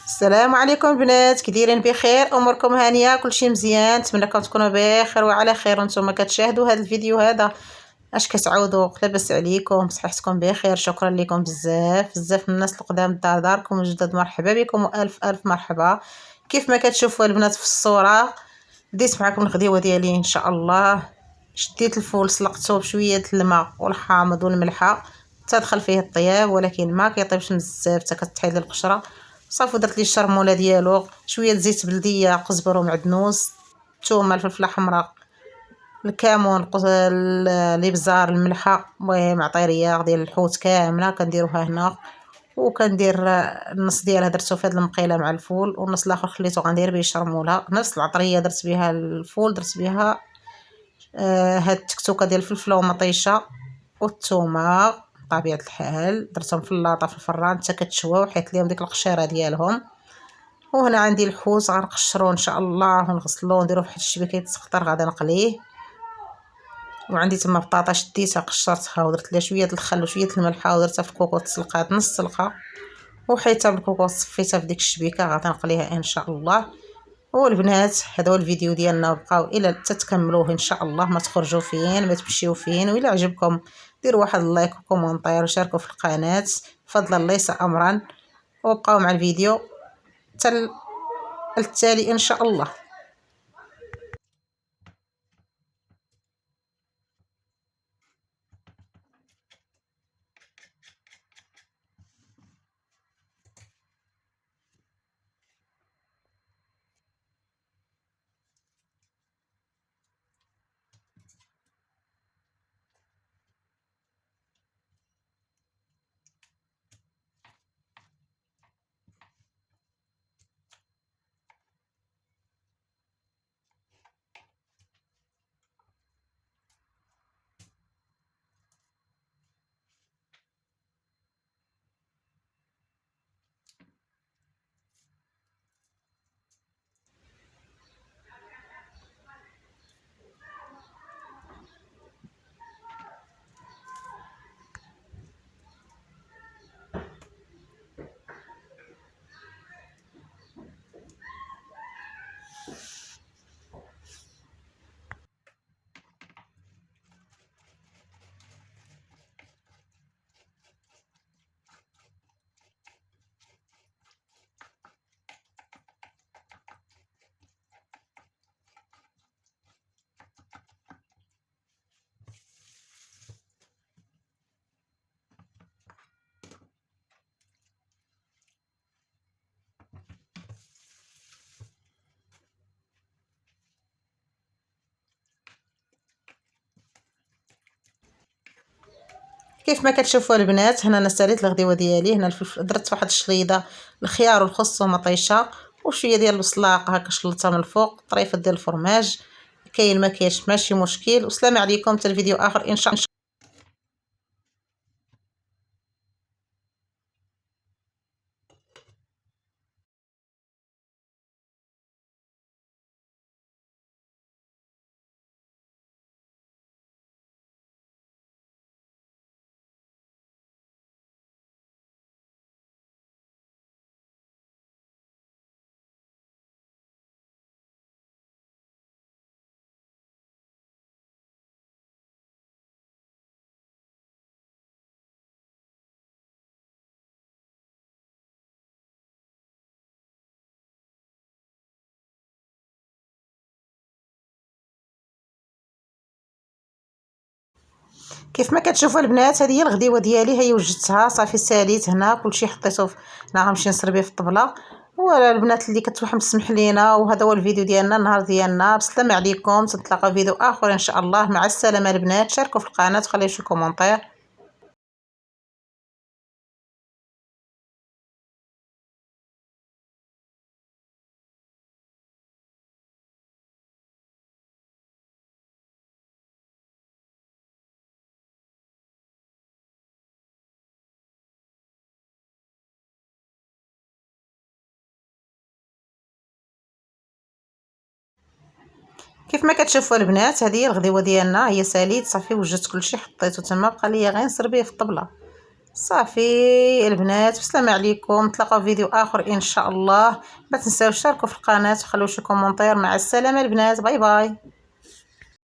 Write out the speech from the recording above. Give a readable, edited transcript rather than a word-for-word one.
السلام عليكم بنات، كي دايرين؟ بخير؟ اموركم هانيه؟ كلشي مزيان؟ نتمنىكم تكونوا بخير وعلى خير وانتم كتشاهدوا هذا الفيديو. هذا اش كتعاودوا؟ لاباس عليكم؟ صحتكم بخير؟ شكرا لكم بزاف بزاف من الناس القدام الدار داركم الجدد، مرحبا بكم والف الف مرحبا. كيف ما كتشوفوا البنات في الصوره، بديت معكم الغديوه ديالي ان شاء الله. شديت الفول سلقته بشويه الماء والحامض والملحه تدخل فيه الطياب، ولكن ما كيطيبش بزاف حتى كتحيد القشره. صافي درت ليه الشرموله ديالو، شويه زيت بلديه، قزبر ومعدنوس، الثومه، الفلفله حمراء، الكمون، الابزار، الملحه، المهم عطيريه ديال الحوت كامله كنديروها هنا. وكندير النص ديالها درتو في هاد المقيله مع الفول، والنص الاخر خليته غندير به الشرموله. نفس العطريه درت بها الفول، درت بها هاد التكتوكه ديال الفلفله ومطيشه والثومه بطبيعه الحال، درتهم في اللاطه في الفران حتى كتشواو، حيت ليهم ديك القشيره ديالهم. وهنا عندي الحوت غنقشرو ان شاء الله ونغسلوه ونديرو فواحد الشبكه تسخطر غادي نقليه. وعندي تما بطاطا شديتها قشرتها ودرت لها شويه الخل وشويه الملحه ودرتها في الكوكوط تسلقات نص سلقه، وحيتها بالكوكوط صفيتها في ديك الشبيكه غادي نقليها ان شاء الله. والبنات هذا هو الفيديو ديالنا، بقاو الى تتكملوه ان شاء الله، ما تخرجوا فين ما تمشيو فين. والى عجبكم ديروا واحد اللايك وكومونتير وشاركوا في القناه فضلا ليس امرا، وبقاو مع الفيديو حتى التالي ان شاء الله. كيف ما كتشوفوا البنات، هنا انا ساليت الغديوه ديالي. هنا الفلفل درت واحد الشليضه الخيار والخس ومطيشه وشويه ديال البصلاق هكا شلتها من الفوق، طريفه ديال الفرماج. كاين ما كاينش ماشي مشكل. والسلام عليكم حتى الفيديو اخر ان شاء الله. كيف ما كتشوفوا البنات، هذه هي الغديوه ديالي، هي وجدتها صافي ساليت هنا كلشي حطيته هنا غنمشي نصربيه في الطبله. والبنات اللي كتوحم تسمح لينا، وهذا هو الفيديو ديالنا النهار ديالنا. بسلام عليكم، تنتلاقاو فيديو اخر ان شاء الله. مع السلامه البنات، شاركوا في القناه وخليو شي كومونتير. كيف ما كتشوفوا البنات، هذه هي الغديوه ديالنا، هي ساليت صافي وجدت كلشي حطيته تما، بقى ليا غير نصربيه في الطبله. صافي البنات، بسلامة عليكم، نتلاقاو في فيديو اخر ان شاء الله. ما تنساوش تشتركوا في القناه وخلوا شي كومونتير. مع السلامه البنات، باي باي.